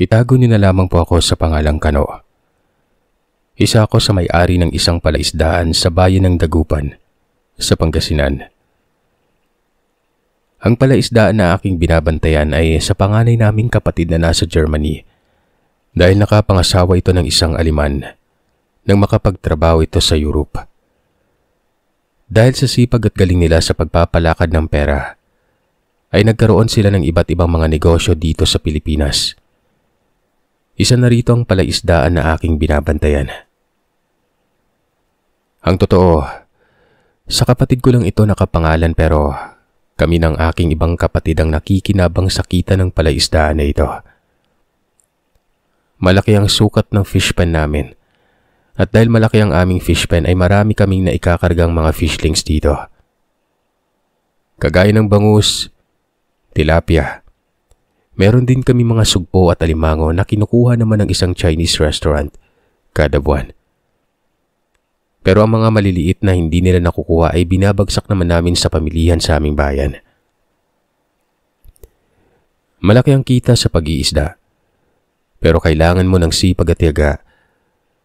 Itago niyo na lamang po ako sa pangalang Kano. Isa ako sa may-ari ng isang palaisdaan sa bayan ng Dagupan, sa Pangasinan. Ang palaisdaan na aking binabantayan ay sa panganay naming kapatid na nasa Germany dahil nakapangasawa ito ng isang Aleman nang makapagtrabaho ito sa Europe. Dahil sa sipag at galing nila sa pagpapalakad ng pera, ay nagkaroon sila ng iba't ibang mga negosyo dito sa Pilipinas. Isa na rito ang palaisdaan na aking binabantayan. Ang totoo, sa kapatid ko lang ito nakapangalan pero kami ng aking ibang kapatid ang nakikinabang sa kita ng palaisdaan na ito. Malaki ang sukat ng fish pen namin at dahil malaki ang aming fish pen ay marami kaming naikakargang mga fishlings dito. Kagaya ng bangus, tilapia. Meron din kami mga sugpo at alimango na kinukuha naman ng isang Chinese restaurant kada buwan. Pero ang mga maliliit na hindi nila nakukuha ay binabagsak naman namin sa pamilihan sa aming bayan. Malaki ang kita sa pag-iisda. Pero kailangan mo ng sipag at tiyaga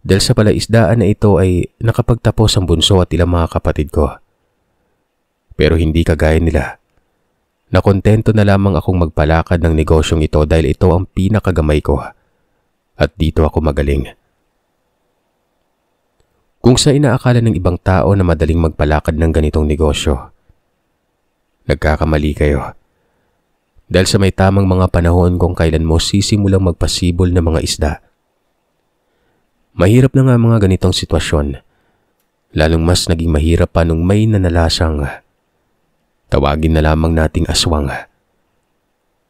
dahil sa palaisdaan na ito ay nakapagtapos ang bunso at ilang mga kapatid ko. Pero hindi kagaya nila. Nakontento na lamang akong magpalakad ng negosyong ito dahil ito ang pinakagamay ko at dito ako magaling. Kung sa inaakala ng ibang tao na madaling magpalakad ng ganitong negosyo, nagkakamali kayo. Dahil sa may tamang mga panahon kung kailan mo sisimulang magpasibol ng mga isda. Mahirap na nga mga ganitong sitwasyon, lalong mas naging mahirap pa nung may nanalasang tawagin na lamang nating aswang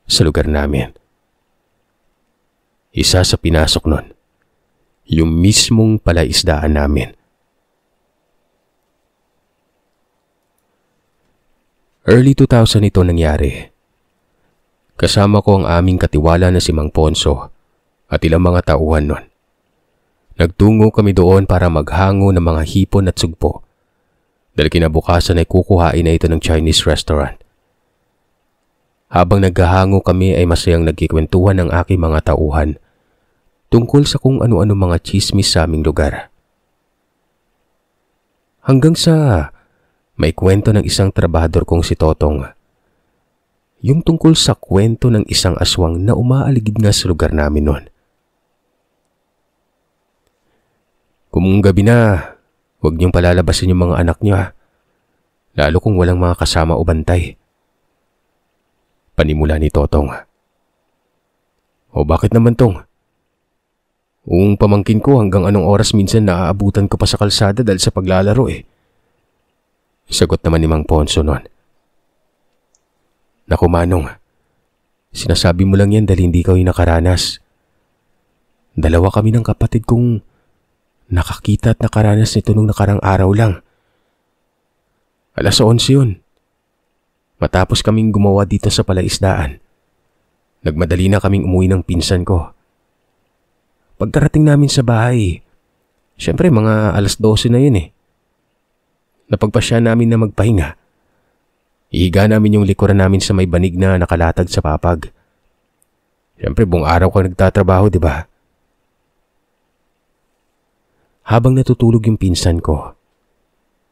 sa lugar namin. Isa sa pinasok nun, yung mismong palaisdaan namin. Early 2000 ito nangyari. Kasama ko ang aming katiwala na si Mang Ponso at ilang mga tauhan nun. Nagtungo kami doon para maghango ng mga hipon at sugpo dahil kinabukasan ay kukuhain na ito ng Chinese restaurant. Habang naghahango kami ay masayang nagkikwentuhan ng aking mga tauhan tungkol sa kung ano-ano mga chismis sa aming lugar. Hanggang sa may kwento ng isang trabahador kong si Totong. Yung tungkol sa kwento ng isang aswang na umaaligid nga sa lugar namin noon. Kung gabi na, huwag niyong palalabasin yung mga anak niyo lalo kung walang mga kasama o bantay. Panimula ni Totong. O bakit naman tong? Kung pamangkin ko hanggang anong oras minsan naaabutan ko pa sa kalsada dahil sa paglalaro Sagot naman ni Mang Ponso noon. Naku Manong, sinasabi mo lang yan dahil hindi ka yung nakaranas. Dalawa kami ng kapatid kong nakakita at nakaranas nito nung nakarang araw lang. 11:00 yun. Matapos kaming gumawa dito sa palaisdaan. Nagmadali na kaming umuwi ng pinsan ko. Pagkarating namin sa bahay, syempre mga 12:00 na yun Napagpasya namin na magpahinga. Ihiga namin yung likuran namin sa may banig na nakalatag sa papag. Siyempre, buong araw ka nagtatrabaho, di ba? Habang natutulog yung pinsan ko,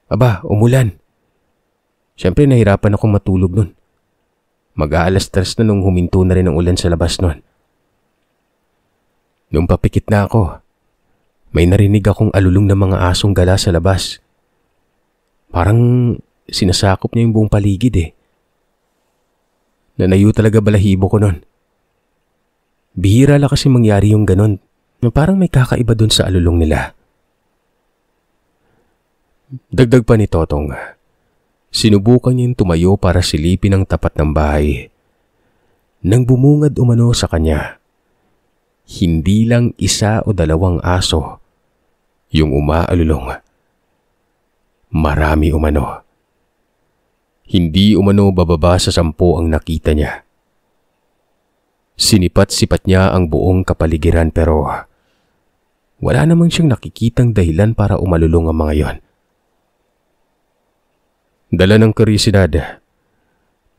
aba, umulan. Siyempre, nahirapan akong matulog nun. Mag-aalas 3 na nung huminto na rin ang ulan sa labas nun. Nung papikit na ako, may narinig akong alulong ng mga asong gala sa labas. Parang sinasakop niya yung buong paligid Nanayo talaga balahibo ko nun. Bihira lang kasi mangyari yung ganon. Parang may kakaiba dun sa alulong nila. Dagdag pa ni Totong, sinubukan niyang tumayo para silipin ang tapat ng bahay. Nang bumungad umano sa kanya, hindi lang 1 o 2 aso yung umaalulong. Marami umano. Hindi umano bababa sa 10 ang nakita niya. Sinipat-sipat niya ang buong kapaligiran pero wala namang siyang nakikitang dahilan para umalulong ang mga yon. Dala ng kurisidad,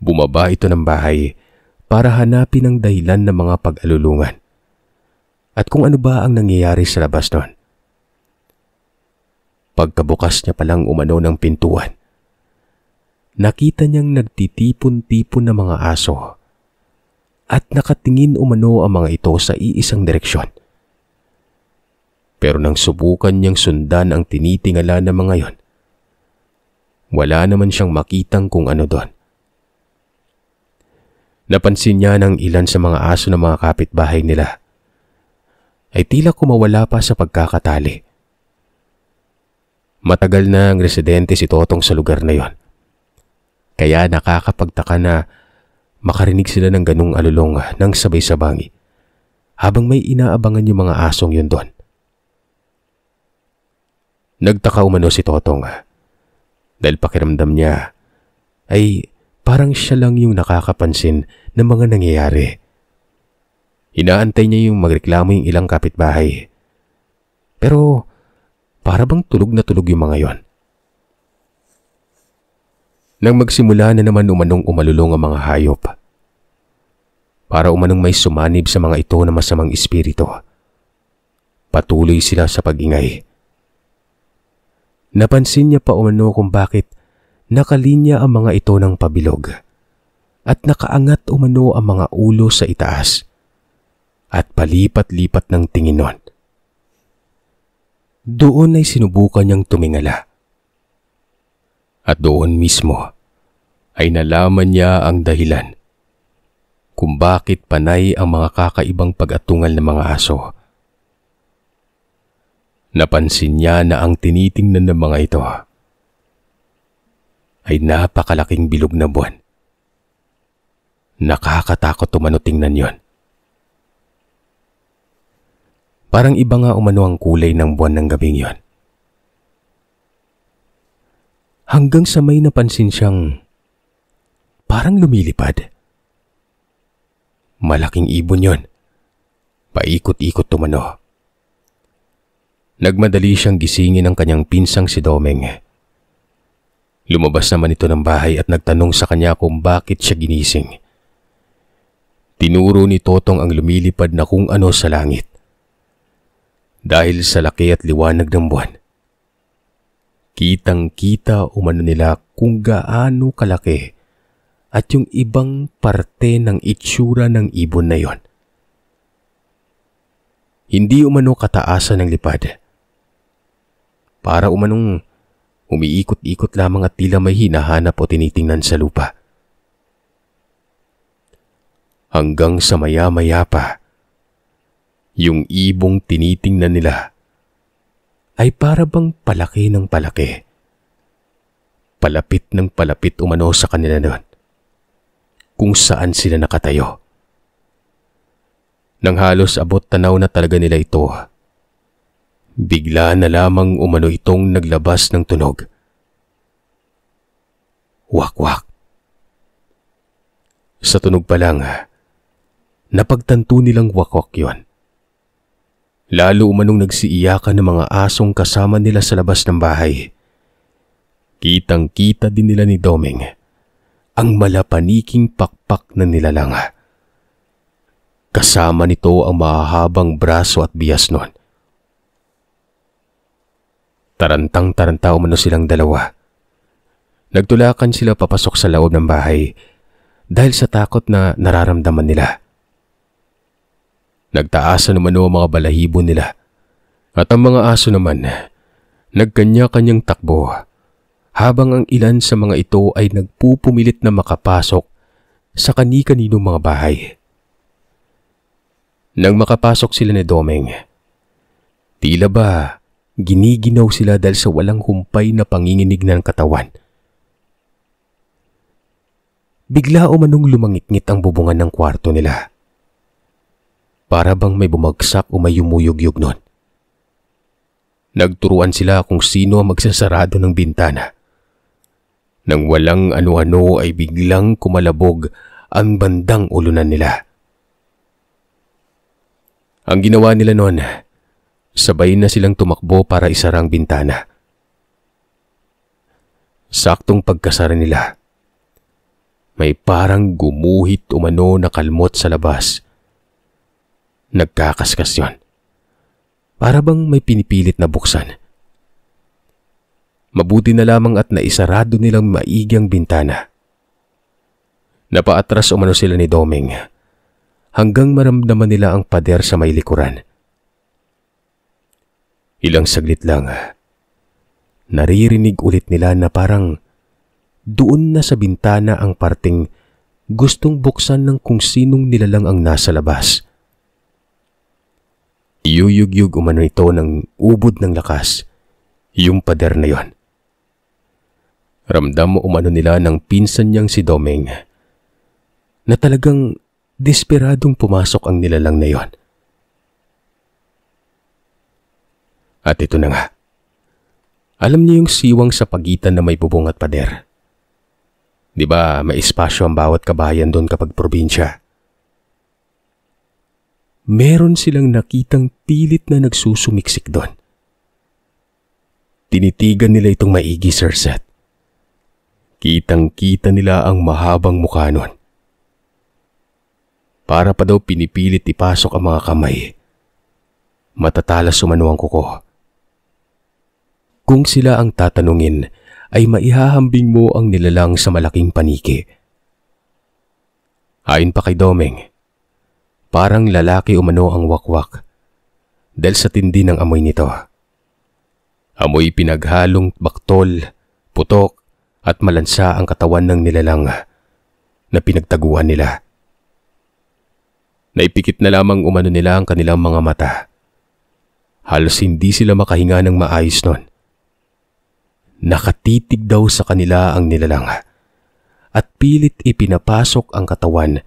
bumaba ito ng bahay para hanapin ang dahilan ng mga pag-alulungan. at kung ano ba ang nangyayari sa labas noon. Pagkabukas niya palang umano ng pintuan, nakita niyang nagtitipon-tipon na mga aso at nakatingin umano ang mga ito sa iisang direksyon. Pero nang subukan niyang sundan ang tinitingala ng mga yon, wala naman siyang makitang kung ano doon. Napansin niya ng ilan sa mga aso ng mga kapitbahay nila ay tila kumawala pa sa pagkakatali. Matagal na ang residente si Totong sa lugar na yon, kaya nakakapagtaka na makarinig sila ng ganung alulong ng sabay-sabangi habang may inaabangan yung mga asong yun doon. Nagtaka umano si Totong dahil pakiramdam niya ay parang siya lang yung nakakapansin ng mga nangyayari. Inaantay niya yung magreklamo yung ilang kapitbahay, pero para bang tulog na tulog yung mga yon. Nang magsimula na naman umanong umalulong ang mga hayop, para umanong may sumanib sa mga ito na masamang espiritu, patuloy sila sa pag-ingay. Napansin niya pa umano kung bakit nakalinya ang mga ito ng pabilog at nakaangat umano ang mga ulo sa itaas at palipat-lipat ng tingin nun. Doon ay sinubukan niyang tumingala. At doon mismo ay nalaman niya ang dahilan kung bakit panay ang mga kakaibang pag-atungal ng mga aso. Napansin niya na ang tinitingnan ng mga ito ay napakalaking bilog na buwan. Nakakatakot umano tingnan yon. Parang iba nga umano ang kulay ng buwan ng gabing yon. Hanggang sa may napansin siyang parang lumilipad. Malaking ibon yon. Paikot-ikot umano. Nagmadali siyang gisingin ang kanyang pinsang si Domeng. Lumabas naman ito ng bahay at nagtanong sa kanya kung bakit siya ginising. Tinuro ni Totong ang lumilipad na kung ano sa langit. Dahil sa laki at liwanag ng buwan, kitang-kita umano nila kung gaano kalaki at yung ibang parte ng itsura ng ibon na yon. Hindi umano kataasan ng lipad. Para umanong umiikot-ikot lamang at tila may hinahanap o tinitingnan sa lupa. Hanggang sa maya-maya pa, yung ibong tinitingnan nila ay para bang palaki ng palaki. Palapit ng palapit umano sa kanila noon, kung saan sila nakatayo. Nang halos abot tanaw na talaga nila ito, bigla na lamang umano itong naglabas ng tunog. Wak-wak. Sa tunog pa lang, napagtanto nilang wak-wak yon. Lalo umanong nagsiiyakan ng mga asong kasama nila sa labas ng bahay. Kitang-kita din nila ni Domeng ang malapaniking pakpak na nilalang. Kasama nito ang mahahabang braso at bias nun. Tarantang-taranta umano silang dalawa. Nagtulakan sila papasok sa loob ng bahay dahil sa takot na nararamdaman nila. Nagtaasan naman ang mga balahibo nila at ang mga aso naman nagkanya-kanyang takbo habang ang ilan sa mga ito ay nagpupumilit na makapasok sa kani-kaninong mga bahay. Nang makapasok sila ni Domeng, tila ba giniginaw sila dahil sa walang humpay na panginginig ng katawan. Bigla umanong lumangit-ngit ang bubungan ng kwarto nila. Para bang may bumagsak o may yumuyog-yog nun. Nagturuan sila kung sino ang magsasarado ng bintana. Nang walang ano-ano ay biglang kumalabog ang bandang ulunan nila. Ang ginawa nila noon, sabay na silang tumakbo para isara ang bintana. Saktong pagkasara nila, may parang gumuhit umano na kalmot sa labas. Nagkakaskas yon. Para bang may pinipilit na buksan. Mabuti na lamang at naisarado nilang maigi ang bintana. Napaatras umano sila ni Doming hanggang maramdaman nila ang pader sa may likuran. Ilang saglit lang, naririnig ulit nila na parang doon na sa bintana ang parting gustong buksan ng kung sinong nilalang ang nasa labas. Iyuyugyug umano ito ng ubod ng lakas, yung pader na yon. Ramdam mo umano nila ng pinsan niyang si Doming na talagang desperadong pumasok ang nilalang na yon. At ito na nga. Alam niyo yung siwang sa pagitan na may bubong at pader. Di ba may espasyo ang bawat kabahayan doon kapag probinsya? Meron silang nakitang pilit na nagsusumiksik doon. Tinitigan nila itong maigi, Sir Seth. Kitang-kita nila ang mahabang mukha nun. Para pa daw pinipilit ipasok ang mga kamay. Matatalas umano ang kuko. Kung sila ang tatanungin, ay maihahambing mo ang nilalang sa malaking paniki. Ayon pa kay Doming, parang lalaki umano ang wakwak dahil sa tindi ng amoy nito. Amoy pinaghalong baktol, putok at malansa ang katawan ng nilalang na pinagtaguan nila. Naipikit na lamang umano nila ang kanilang mga mata. Halos hindi sila makahinga ng maayos nun. Nakatitig daw sa kanila ang nilalang at pilit ipinapasok ang katawan,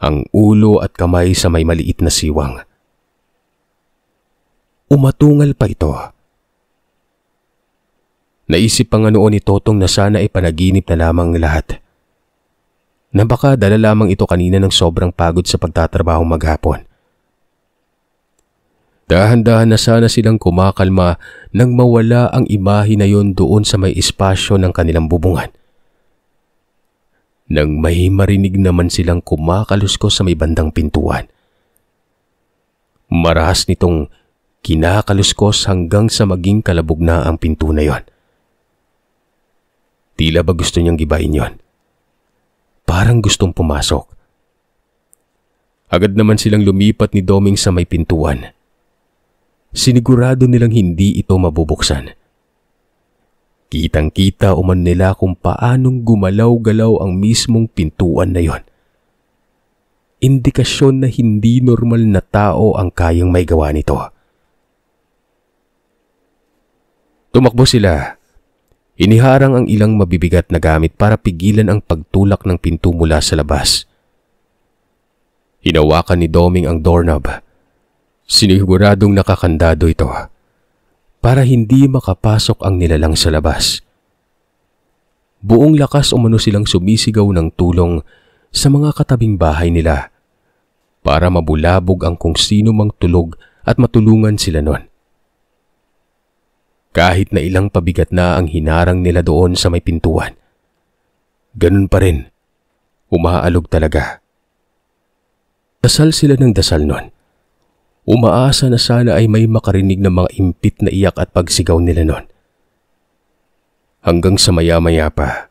ang ulo at kamay sa may maliit na siwang. Umatungal pa ito. Naisip pa nga noon ni Totong na sana ay panaginip na lamang lahat. Na baka dala lamang ito kanina ng sobrang pagod sa pagtatrabaho maghapon. Dahan-dahan na sana silang kumakalma nang mawala ang imahe na yon doon sa may espasyo ng kanilang bubungan. Nang may marinig naman silang kumakaluskos sa may bandang pintuan. Marahas nitong kinakaluskos hanggang sa maging kalabog na ang pinto na yon. Tila ba gusto niyang gibain yon? Parang gustong pumasok. Agad naman silang lumipat ni Doming sa may pintuan. Sinigurado nilang hindi ito mabubuksan. Kitang-kita uman nila kung paanong gumalaw-galaw ang mismong pintuan na yon. Indikasyon na hindi normal na tao ang kayang may gawa nito. Tumakbo sila. Iniharang ang ilang mabibigat na gamit para pigilan ang pagtulak ng pinto mula sa labas. Hinawakan ni Doming ang doorknob. Siniguradong nakakandado ito para hindi makapasok ang nilalang sa labas. Buong lakas umano silang sumisigaw ng tulong sa mga katabing bahay nila para mabulabog ang kung sino mang tulog at matulungan sila nun. Kahit na ilang pabigat na ang hinarang nila doon sa may pintuan, ganun pa rin, umaalog talaga. Dasal sila ng dasal nun. Umaasa na sana ay may makarinig ng mga impit na iyak at pagsigaw nila nun. Hanggang sa maya-maya pa,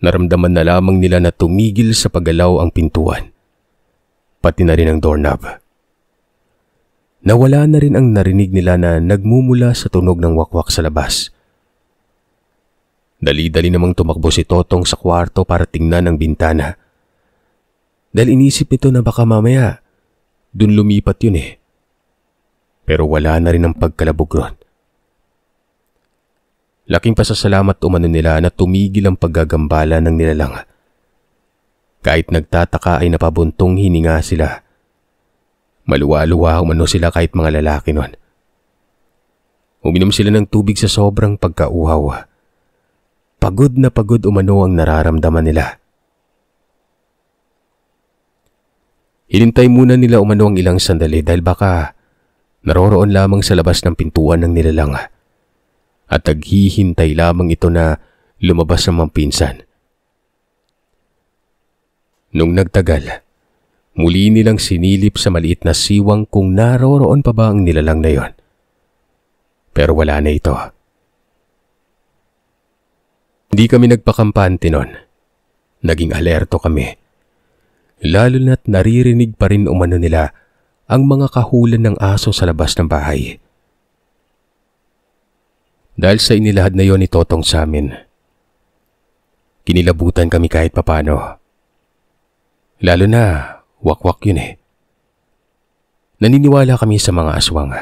naramdaman na lamang nila na tumigil sa paggalaw ang pintuan, pati na rin ang doorknob. Nawala na rin ang narinig nila na nagmumula sa tunog ng wakwak sa labas. Dali-dali namang tumakbo si Totong sa kwarto para tingnan ang bintana. Dahil inisip nito na baka mamaya dun lumipat yun eh. Pero wala na rin ang pagkalabog ron. Laking pasasalamat umano nila na tumigil ang paggagambala ng nilalang. Kahit nagtataka ay napabuntong hininga sila. Maluwa-luwa umano sila kahit mga lalaki nun. Uminom sila ng tubig sa sobrang pagkauhaw. Pagod na pagod umano ang nararamdaman nila. Hinintay muna nila umano ang ilang sandali dahil baka naroroon lamang sa labas ng pintuan ng nilalang at naghihintay lamang ito na lumabas ang mga pinsan. Nung nagtagal, Muli nilang sinilip sa maliit na siwang kung naroroon pa ba ang nilalang na yon. Pero wala na ito. Hindi kami nagpakampante nun. Naging alerto kami. Lalo na't naririnig pa rin umano nila ang mga kahulan ng aso sa labas ng bahay. Dahil sa inilahad na yon ni Totong sa amin, kinilabutan kami kahit papano. Lalo na, wakwak yun eh. Naniniwala kami sa mga aswang.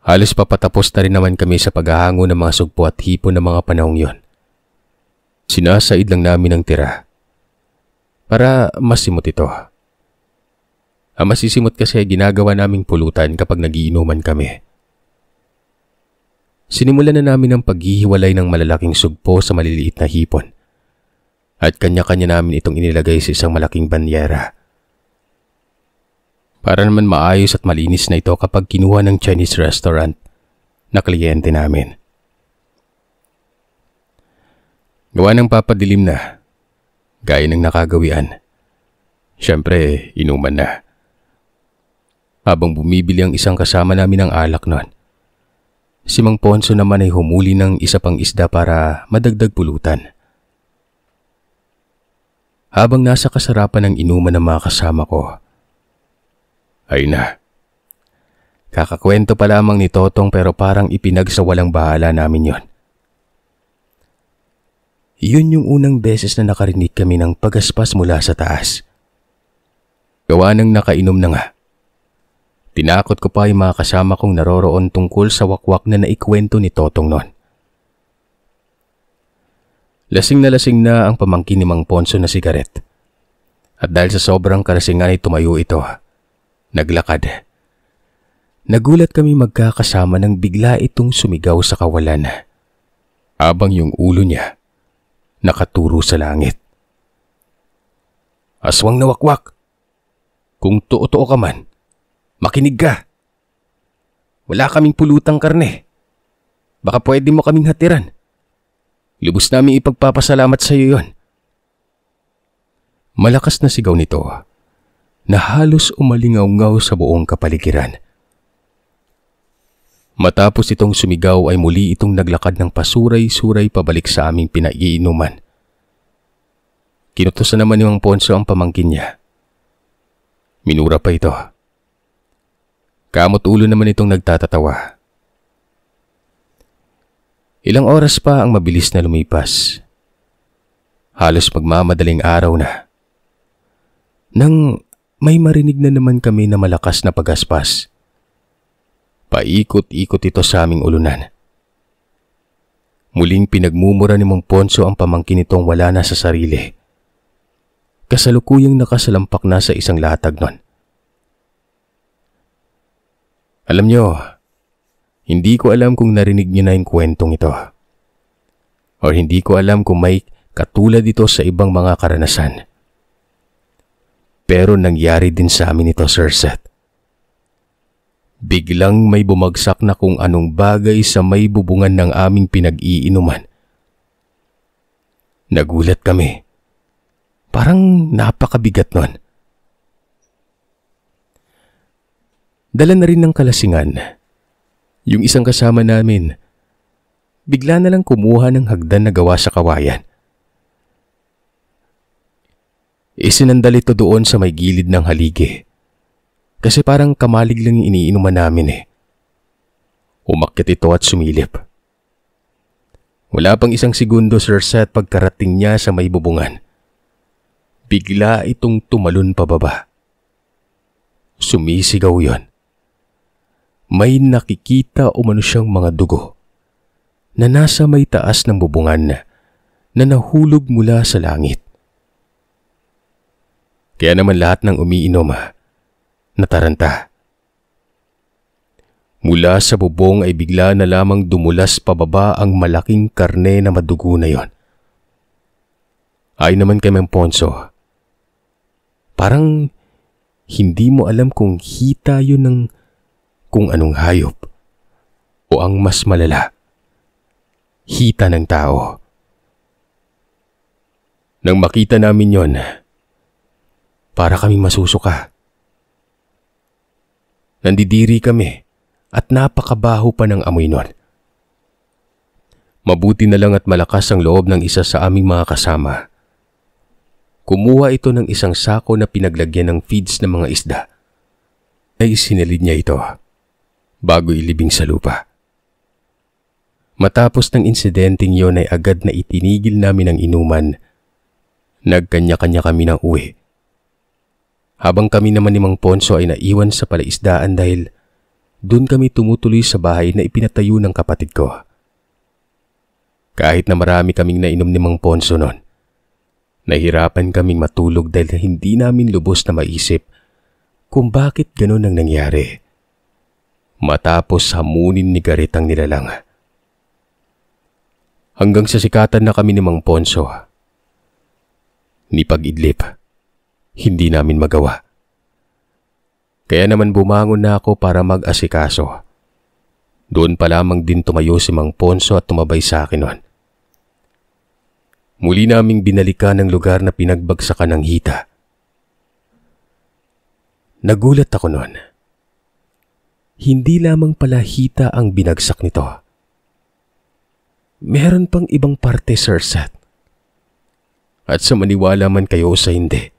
Halos papatapos na rin naman kami sa paghahango ng mga sugpo at hipon ng mga panahong yon. Sinasaid lang namin ang tira para masimot ito. Ang masisimot kasi ay ginagawa naming pulutan kapag nagiinuman kami. Sinimulan na namin ang paghihiwalay ng malalaking sugpo sa maliliit na hipon at kanya-kanya namin itong inilagay sa isang malaking banyera. Para naman maayos at malinis na ito kapag kinuha ng Chinese restaurant na kliyente namin. Gawa ng papadilim na, gaya ng nakagawian. Siyempre, inuman na. Habang bumibili ang isang kasama namin ng alak noon, si Mang Ponso naman ay humuli ng isa pang isda para madagdag pulutan. Habang nasa kasarapan ng inuman ng mga kasama ko, ay na. Kakakwento pa lamang ni Totong pero parang ipinagsawalang bahala namin yon. Yun yung unang beses na nakarinig kami ng pagaspas mula sa taas. Gawa ng nakainom na nga. Tinakot ko pa yung mga kasama kong naroroon tungkol sa wakwak na naikwento ni Totong noon. Lasing na ang pamangkin ni Mang Ponso na sigaret. At dahil sa sobrang kalasingan ay tumayo ito. Naglakad. Nagulat kami magkakasama nang bigla itong sumigaw sa kawalan. Habang yung ulo niya nakaturo sa langit. Aswang na wakwak! Kung totoo ka man, makinig ka. Wala kaming pulutang karne. Baka pwede mo kaming hatiran. Lubos namin ipagpapasalamat sa iyo yon. Malakas na sigaw nito na halos umalingaw-ngaw sa buong kapaligiran. Matapos itong sumigaw ay muli itong naglakad ng pasuray-suray pabalik sa aming pinaiinuman. Kinutusan naman ni Mang Ponso ang pamangkin niya. Minura pa ito. Kamot ulo naman itong nagtatatawa. Ilang oras pa ang mabilis na lumipas. Halos magmamadaling araw na. Nang may marinig na naman kami na malakas na pagaspas. Paikot-ikot ito sa aming ulunan. Muling pinagmumura ni Mang Ponso ang pamangkin nitong wala na sa sarili. Kasalukuyang nakasalampak na sa isang latag nun. Alam nyo, hindi ko alam kung narinig niyo na yung kwentong ito. O hindi ko alam kung may katulad ito sa ibang mga karanasan. Pero nangyari din sa amin ito, Sir Seth. Biglang may bumagsak na kung anong bagay sa may bubungan ng aming pinag-iinuman. Nagulat kami. Parang napakabigat nun. Dala na rin ng kalasingan. Yung isang kasama namin, bigla na lang kumuha ng hagdan na gawa sa kawayan. Isinandal ito doon sa may gilid ng haligi. Kasi parang kamalig lang yung iniinuman namin eh. Umakyat ito at sumilip. Wala pang isang segundo, Sir Seth, pagkarating niya sa may bubungan. Bigla itong tumalon pababa. Sumisigaw yon. May nakikita umano siyang mga dugo na nasa may taas ng bubungan na nahulog mula sa langit. Kaya naman lahat ng umiinom nataranta. Mula sa bubong ay bigla na lamang dumulas pababa ang malaking karne na madugo na yon. Ay naman kay Mang Ponso, parang hindi mo alam kung hita yun ng kung anong hayop o ang mas malala, hita ng tao. Nang makita namin yon, Para kaming masusuka. Nandidiri kami at napakabaho pa ng amoy nun. Mabuti na lang at malakas ang loob ng isa sa aming mga kasama. Kumuha ito ng isang sako na pinaglagyan ng feeds ng mga isda. Ay isinilid niya ito bago ilibing sa lupa. Matapos ng insidenteng yon ay agad na itinigil namin ang inuman. Nagkanya-kanya kami ng uwi. Habang kami naman ni Mang Ponso ay naiwan sa palaisdaan dahil doon kami tumutuloy sa bahay na ipinatayo ng kapatid ko. Kahit na marami kaming nainom ni Mang Ponso noon, nahirapan kaming matulog dahil hindi namin lubos na maisip kung bakit ganun ang nangyari. Matapos hamunin ni Garit ang nilalang. Hanggang sa sikatan na kami ni Mang Ponso. Ni pag-idlip, hindi namin magawa. Kaya naman bumangon na ako para mag-asikaso. Doon pa lamang din tumayo si Mang Ponso at tumabay sa akin noon. Muli naming binalikan ang lugar na pinagbagsakan ng hita. Nagulat ako noon. Hindi lamang pala hita ang binagsak nito. Meron pang ibang parte, Sir Seth. At sa maniwala man kayo sa hindi,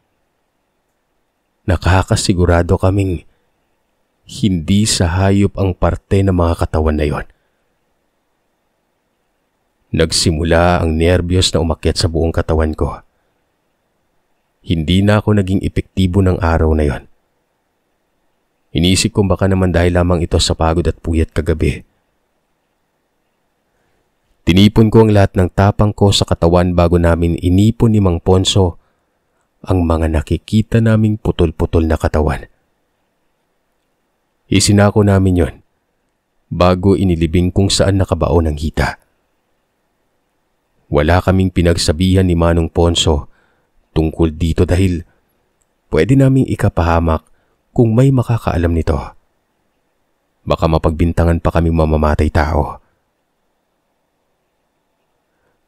nakakasigurado kaming hindi sa hayop ang parte ng mga katawan na yon. Nagsimula ang nerbiyos na umakyat sa buong katawan ko. Hindi na ako naging epektibo ng araw na yon. Inisip ko baka naman dahil lamang ito sa pagod at puyat kagabi. Tinipon ko ang lahat ng tapang ko sa katawan bago namin inipon ni Mang Ponso ang mga nakikita naming putol-putol na katawan. Isinako namin yon bago inilibing kung saan nakabaon ang hita. Wala kaming pinagsabihan ni Manong Ponso tungkol dito dahil pwede naming ikapahamak kung may makakaalam nito. Baka mapagbintangan pa kaming mamamatay tao.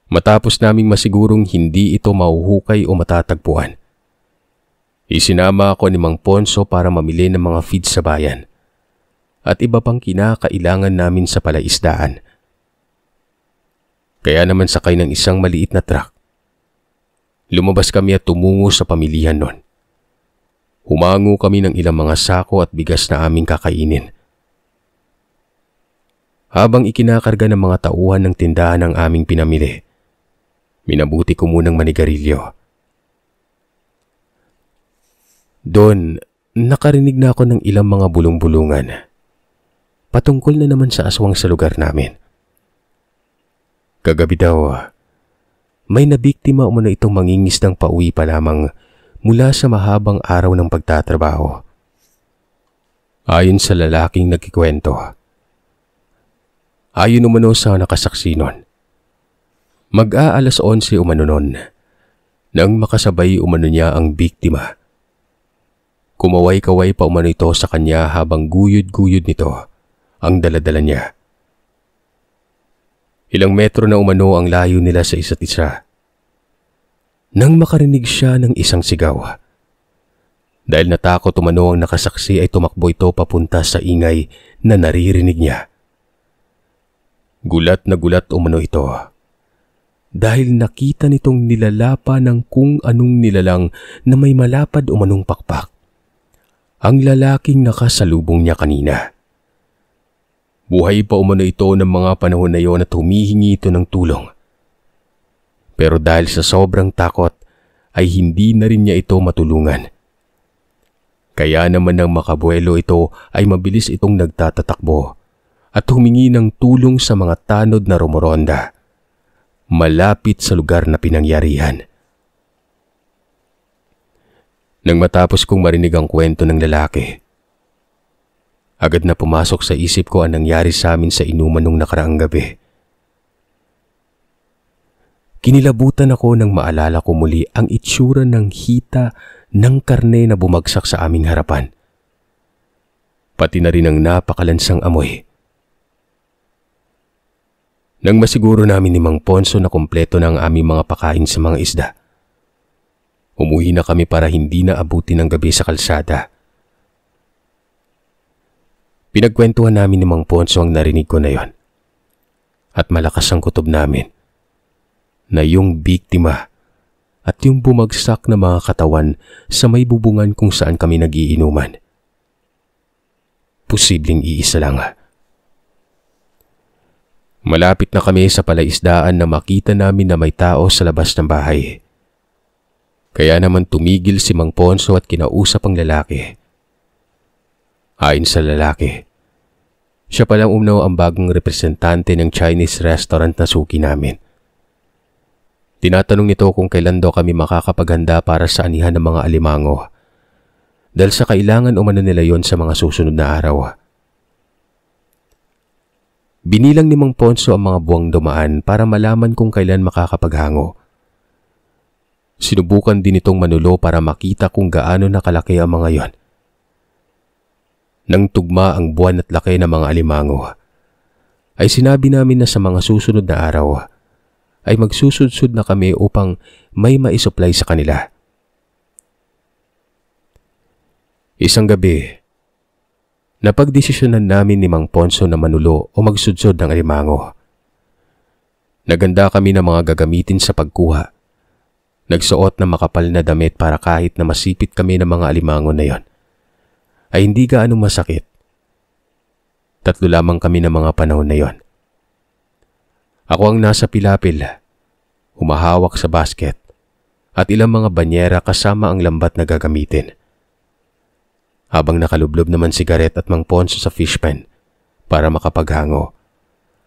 Matapos naming masigurong hindi ito mahuhukay o matatagpuan, isinama ako ni Mang Ponso para mamili ng mga feeds sa bayan at iba pang kinakailangan namin sa palaisdaan. Kaya naman sakay ng isang maliit na truck. Lumabas kami at tumungo sa pamilihan nun. Humango kami ng ilang mga sako at bigas na aming kakainin. Habang ikinakarga ng mga tauhan ng tindahan ang aming pinamili, minabuti ko munang manigarilyo. Doon, nakarinig na ako ng ilang mga bulong-bulungan. Patungkol na naman sa aswang sa lugar namin. Kagabi daw, may nabiktima umano itong mangingisdang pauwi pa lamang mula sa mahabang araw ng pagtatrabaho. Ayon sa lalaking nagkikwento. Ayon umano sa nakasaksi nun. Mag-aalas 11 umano nun nang makasabay umano niya ang biktima. Kumaway-kaway pa umano ito sa kanya habang guyod-guyod nito ang daladala niya. Ilang metro na umano ang layo nila sa isa't isa. Nang makarinig siya ng isang sigaw. Dahil natakot umano ang nakasaksi ay tumakbo ito papunta sa ingay na naririnig niya. Gulat na gulat umano ito. Dahil nakita nitong nilalapa ng kung anong nilalang na may malapad umanong pakpak. Ang lalaking nakasalubong niya kanina. Buhay pa umano ito ng mga panahon na iyon at humihingi ito ng tulong. Pero dahil sa sobrang takot ay hindi na rin niya ito matulungan. Kaya naman nang makabuelo ito ay mabilis itong nagtatatakbo at humingi ng tulong sa mga tanod na rumoronda malapit sa lugar na pinangyarihan. Nang matapos kong marinig ang kwento ng lalaki, agad na pumasok sa isip ko ang nangyari sa amin sa inuman nung nakaraang gabi. Kinilabutan ako nang maalala ko muli ang itsura ng hita ng karne na bumagsak sa aming harapan. Pati na rin ang napakalansang amoy. Nang masiguro namin ni Mang Ponso na kompleto na ang aming mga pakain sa mga isda, Umuwi na kami para hindi na abutin ng gabi sa kalsada. Pinagkwentuhan namin ni Mang Ponso ang narinig ko na yon. At malakas ang kutob namin na yung biktima at yung bumagsak na mga katawan sa may bubungan kung saan kami nagiinuman. Posibleng iisa lang. Malapit na kami sa palaisdaan na makita namin na may tao sa labas ng bahay. Kaya naman tumigil si Mang Ponso at kinausap ang lalaki. Ayon sa lalaki, siya palang umno ang bagong representante ng Chinese restaurant na suki namin. Tinatanong nito kung kailan daw kami makakapaghanda para sa anihan ng mga alimango dahil sa kailangan umano nila yon sa mga susunod na araw. Binilang ni Mang Ponso ang mga buwang dumaan para malaman kung kailan makakapaghango. Sinubukan din itong manulo para makita kung gaano nakalaki ang mga yon. Nang tugma ang buwan at laki ng mga alimango, ay sinabi namin na sa mga susunod na araw ay magsusudsud na kami upang may maisupply sa kanila. Isang gabi, napagdesisyonan namin ni Mang Ponso na manulo o magsudsud ng alimango. Naganda kami ng mga gagamitin sa pagkuha. Nagsuot ng makapal na damit para kahit na masipit kami ng mga alimango na yon, ay hindi gaano masakit. 3 lamang kami ng mga panahon na yon. Ako ang nasa pilapil, humahawak sa basket, at ilang mga banyera kasama ang lambat na gagamitin. Habang nakalublob naman si Gareth at Mang Ponso sa fishpan para makapaghango,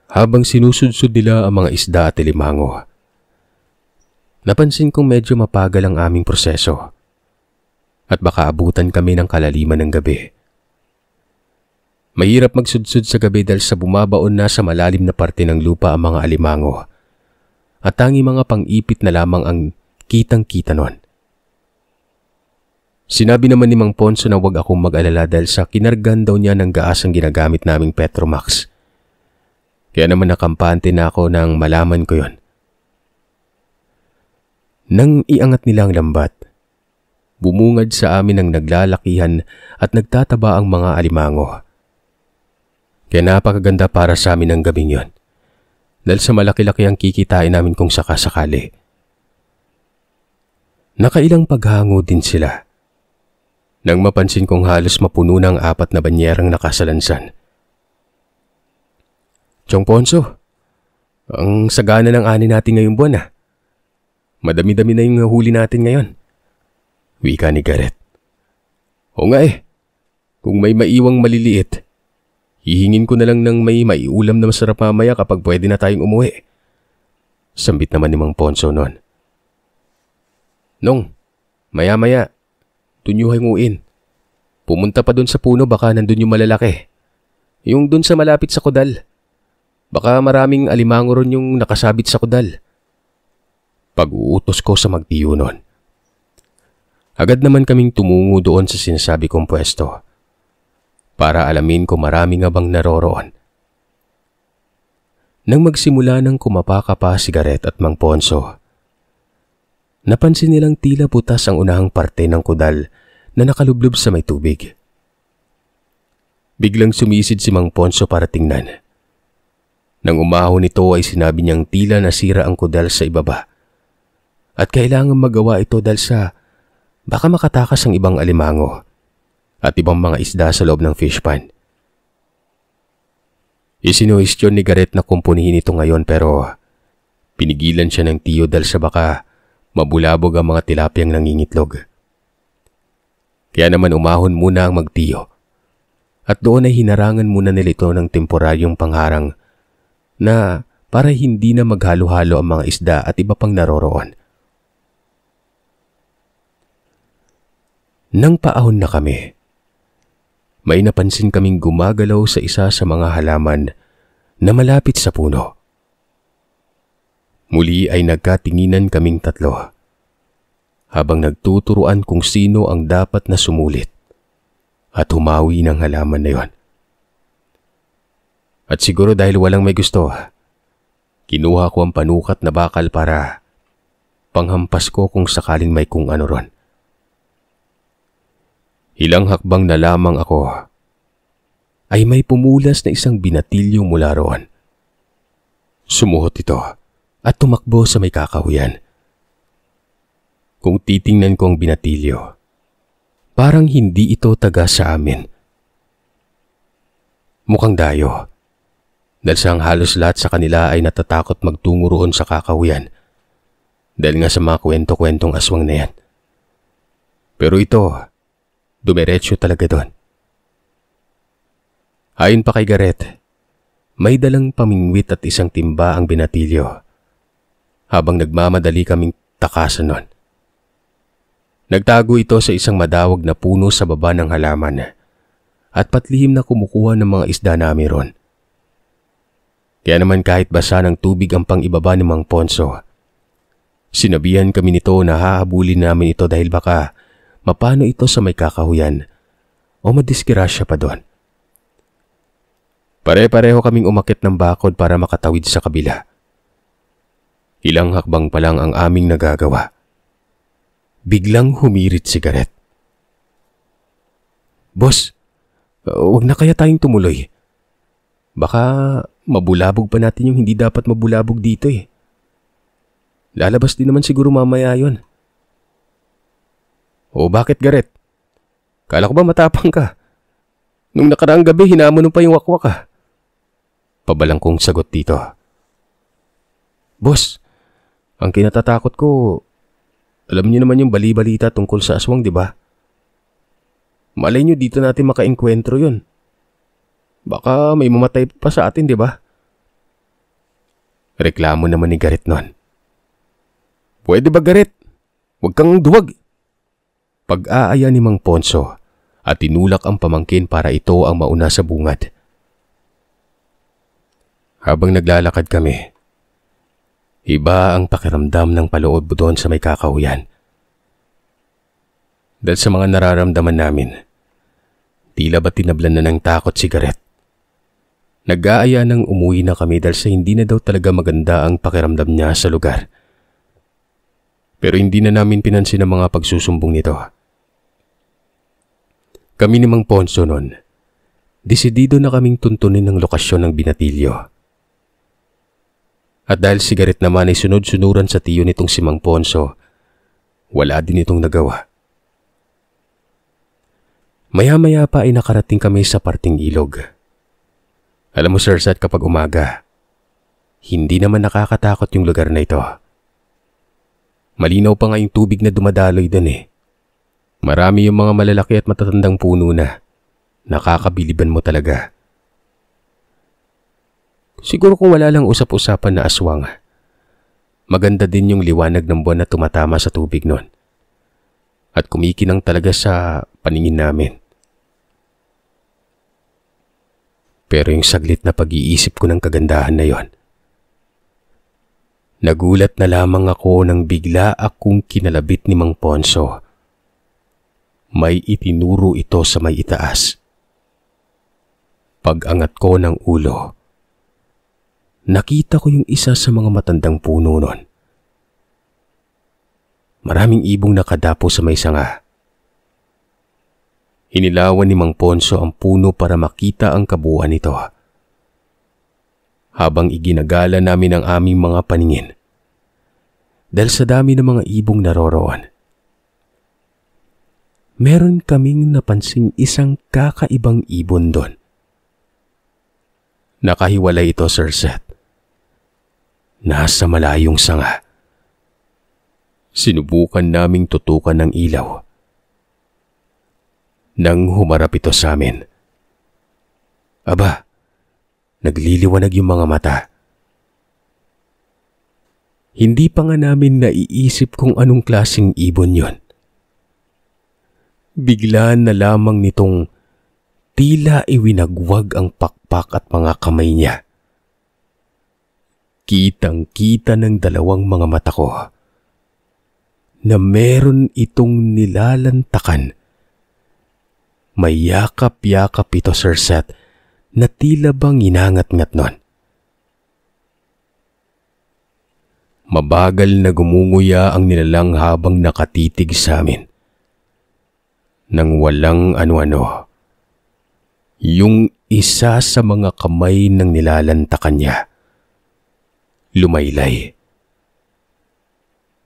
habang sinusudsud nila ang mga isda at alimango. Napansin kong medyo mapagal ang aming proseso at baka abutan kami ng kalaliman ng gabi. Mahirap magsudsud sa gabi dahil sa bumabaon na sa malalim na parte ng lupa ang mga alimango at tangi mga pang-ipit na lamang ang kitang-kita nun. Sinabi naman ni Mang Ponso na huwag akong mag-alala dahil sa kinargan daw niya ng gaas ang ginagamit naming Petromax. Kaya naman nakampante na ako nang malaman ko yon. Nang iangat nila ang lambat, bumungad sa amin ang naglalakihan at nagtataba ang mga alimango. Kaya napakaganda para sa amin ang gabing yon, dahil sa malaki-laki ang kikitain namin kung sakasakali. Nakailang paghango din sila, nang mapansin kong halos mapuno ng 4 na banyerang nakasalansan. Chong Ponso, ang sagana ng ani natin ngayong buwan . Madami-dami na yung huli natin ngayon. Wika ni Gareth. O nga kung may maiwang maliliit, hihingin ko na lang ng may maiulam na masarap mamaya kapag pwede na tayong umuwi. Sambit naman ni Mang Ponso noon. Nong, maya-maya, dun yung hanguin. Pumunta pa dun sa puno baka nandun yung malalaki. Yung dun sa malapit sa kudal. Baka maraming alimango ron yung nakasabit sa kudal. Pag-uutos ko sa magtiyo noon. Agad naman kaming tumungo doon sa sinasabi kong pwesto para alamin kung marami nga bang naroroon. Nang magsimula ng kumapaka pa si Gareth at Mang Ponso, napansin nilang tila butas ang unahang parte ng kudal na nakalublob sa may tubig. Biglang sumisid si Mang Ponso para tingnan. Nang umahon nito ay sinabi niyang tila nasira ang kudal sa ibaba at kailangan magawa ito dahil sa baka makatakas ang ibang alimango at ibang mga isda sa loob ng fishpan. Isinuhestyon ni Gareth na kumpunihin ito ngayon pero pinigilan siya ng tiyo dahil sa baka mabulabog ang mga tilapiyang nangingitlog. Kaya naman umahon muna ang magtiyo at doon ay hinarangan muna nila ito ng temporaryong pangharang na para hindi na maghalo-halo ang mga isda at iba pang naroroon. Nang paahon na kami, may napansin kaming gumagalaw sa isa sa mga halaman na malapit sa puno. Muli ay nagkatinginan kaming 3 habang nagtuturuan kung sino ang dapat na sumulit at humawi ng halaman na yon. At siguro dahil walang may gusto, kinuha ko ang panukat na bakal para panghampas ko kung sakaling may kung ano ron. Ilang hakbang na lamang ako ay may pumulas na isang binatilyo mula roon. Sumuhot ito at tumakbo sa may kakahuyan. Kung titingnan ko ang binatilyo, parang hindi ito taga sa amin. Mukhang dayo, dahil sa halos lahat sa kanila ay natatakot magtungo roon sa kakahuyan dahil nga sa mga kwento-kwentong aswang na yan. Pero ito, dumiretso talaga doon. Ayon pa kay Gareth, may dalang pamingwit at isang timba ang binatilyo habang nagmamadali kaming takasan nun. Nagtago ito sa isang madawag na puno sa baba ng halaman at patlihim na kumukuha ng mga isda namin ron. Kaya naman kahit basa ng tubig ang pang-ibaba ni Mang Ponso, sinabihan kami nito na hahabulin namin ito dahil baka mapano ito sa may kakahuyan o madiskirasya pa doon. Pare-pareho kaming umakyat ng bakod para makatawid sa kabila. Ilang hakbang pa lang ang aming nagagawa. Biglang humirit si Gareth. "Boss, huwag na kaya tayong tumuloy. Baka mabulabog pa natin yung hindi dapat mabulabog dito eh. Lalabas din naman siguro mamaya yun." "O bakit, Gareth? Kala ko ba matapang ka? Nung nakaraang gabi hinamon mo pa yung wakwak ka." Pabalang kong sagot dito. "Boss, ang kinatatakot ko, alam niyo naman yung bali-balita tungkol sa aswang, di ba? Malay niyo dito natin makaengkwentro yun. Baka may mamatay pa sa atin, di ba?" Reklamo naman ni Gareth nun. "Pwede ba, Gareth? Huwag kang duwag." Pag-aaya ni Mang Ponso at tinulak ang pamangkin para ito ang mauna sa bungad. Habang naglalakad kami, iba ang pakiramdam ng paloob doon sa may kakahuyan. Dahil sa mga nararamdaman namin, tila ba tinablan na ng takot si Gareth. Nag-aaya nang umuwi na kami dahil sa hindi na daw talaga maganda ang pakiramdam niya sa lugar. Pero hindi na namin pinansin ang mga pagsusumbong nito. Kami ni Mang Ponso noon, desidido na kaming tuntunin ang lokasyon ng binatilyo. At dahil si Gareth naman ay sunod-sunuran sa tiyo nitong si Mang Ponso, wala din itong nagawa. Maya-maya pa ay nakarating kami sa parting ilog. Alam mo, Sir Seth, kapag umaga, hindi naman nakakatakot yung lugar na ito. Malinaw pa nga yung tubig na dumadaloy doon eh. Marami yung mga malalaki at matatandang puno na nakakabiliban mo talaga. Siguro kung wala lang usap-usapan na aswang, maganda din yung liwanag ng buwan na tumatama sa tubig noon at kumikinang talaga sa paningin namin. Pero yung saglit na pag-iisip ko ng kagandahan na yon, nagulat na lamang ako nang bigla akong kinalabit ni Mang Ponso. May itinuro ito sa may itaas. Pag-angat ko ng ulo, nakita ko yung isa sa mga matandang puno nun. Maraming ibong nakadapo sa may sanga. Hinilawan ni Mang Ponso ang puno para makita ang kabuuan nito. Habang iginagala namin ang aming mga paningin, dahil sa dami ng mga ibong naroroon, meron kaming napansing isang kakaibang ibon doon. Nakahiwalay ito, Sir Seth. Nasa malayong sanga. Sinubukan naming tutukan ng ilaw. Nang humarap ito sa amin, aba, nagliliwanag yung mga mata. Hindi pa nga namin naiisip kung anong klaseng ibon yon. Biglaan na lamang nitong tila iwinagwag ang pakpak at mga kamay niya. Kitang-kita ng dalawang mga mata ko na meron itong nilalantakan. May yakap-yakap ito, Sir Seth, na tila bang inangat-ngat nun. Mabagal na gumunguya ang nilalang habang nakatitig sa amin. Nang walang ano-ano, yung isa sa mga kamay ng nilalantakan niya lumaylay.